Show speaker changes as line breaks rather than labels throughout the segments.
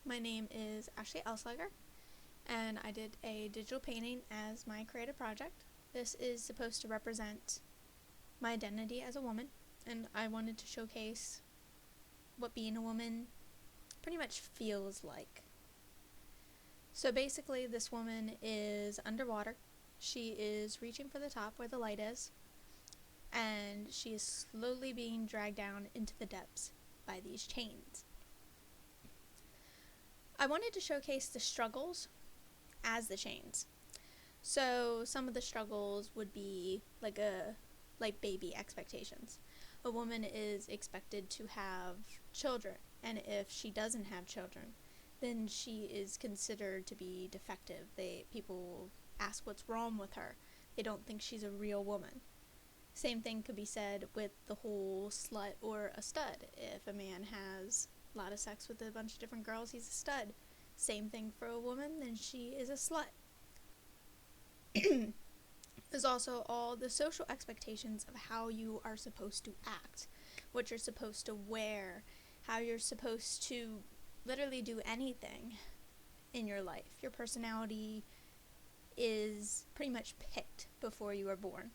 My name is Ashley Elslager, and I did a digital painting as my creative project. This is supposed to represent my identity as a woman, and I wanted to showcase what being a woman pretty much feels like. So basically, this woman is underwater. She is reaching for the top where the light is, and she is slowly being dragged down into the depths by these chains. I wanted to showcase the struggles as the chains. So some of the struggles would be like baby expectations. A woman is expected to have children, and if she doesn't have children, then she is considered to be defective. People ask what's wrong with her. They don't think she's a real woman. Same thing could be said with the whole slut or a stud. If a man has a lot of sex with a bunch of different girls, he's a stud. Same thing for a woman, then she is a slut. There's also all the social expectations of how you are supposed to act, what you're supposed to wear, how you're supposed to literally do anything in your life. Your personality is pretty much picked before you are born.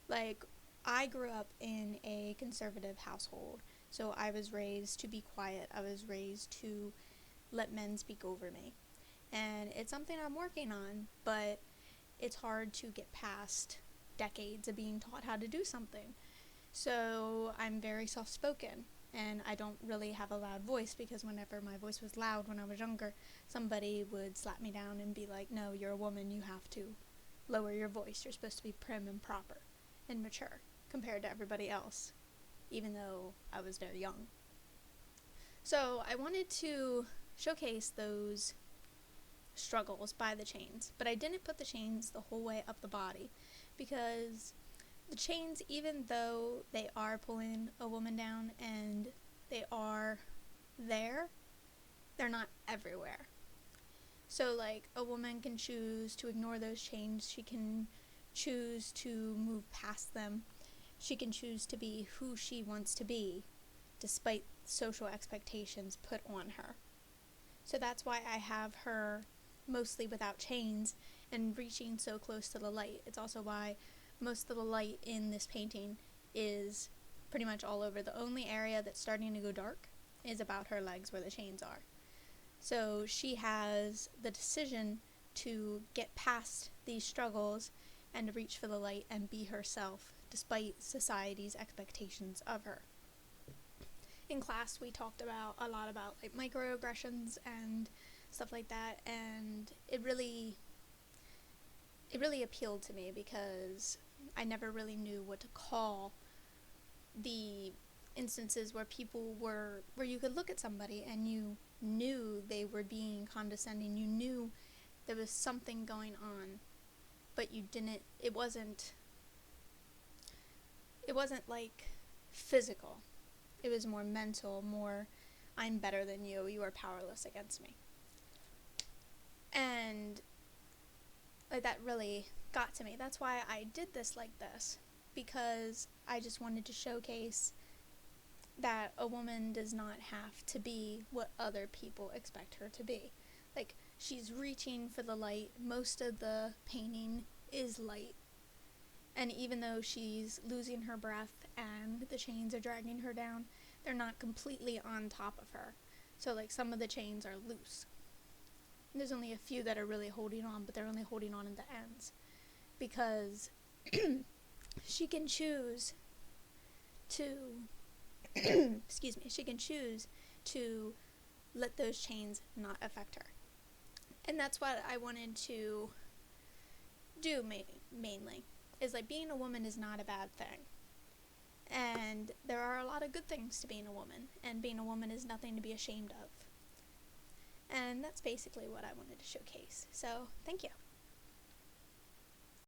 Like, I grew up in a conservative household, so I was raised to be quiet. I was raised to let men speak over me. And it's something I'm working on, but it's hard to get past decades of being taught how to do something. So I'm very soft-spoken, and I don't really have a loud voice, because whenever my voice was loud when I was younger, somebody would slap me down and be like, no, you're a woman, you have to lower your voice. You're supposed to be prim and proper and mature compared to everybody else, even though I was very young. So I wanted to showcase those struggles by the chains, but I didn't put the chains the whole way up the body, because the chains, even though they are pulling a woman down and they are there, they're not everywhere. So like, a woman can choose to ignore those chains. She can choose to move past them. She can choose to be who she wants to be, despite social expectations put on her. So that's why I have her mostly without chains and reaching so close to the light. It's also why most of the light in this painting is pretty much all over. The only area that's starting to go dark is about her legs where the chains are. So she has the decision to get past these struggles and to reach for the light and be herself, despite society's expectations of her. In class, we talked a lot about like microaggressions and stuff like that, and it really appealed to me, because I never really knew what to call the instances where where you could look at somebody and you knew they were being condescending. You knew there was something going on, but it wasn't like physical. It was more mental, more, I'm better than you, you are powerless against me. And that really got to me. That's why I did this like this, because I just wanted to showcase that a woman does not have to be what other people expect her to be. Like, she's reaching for the light. Most of the painting is light. And even though she's losing her breath and the chains are dragging her down, they're not completely on top of her. So like, some of the chains are loose. And there's only a few that are really holding on, but they're only holding on in the ends, because she can choose to she can choose to let those chains not affect her. And that's what I wanted to do mainly, is like, being a woman is not a bad thing. And there are a lot of good things to being a woman, and being a woman is nothing to be ashamed of. And that's basically what I wanted to showcase. So, thank you.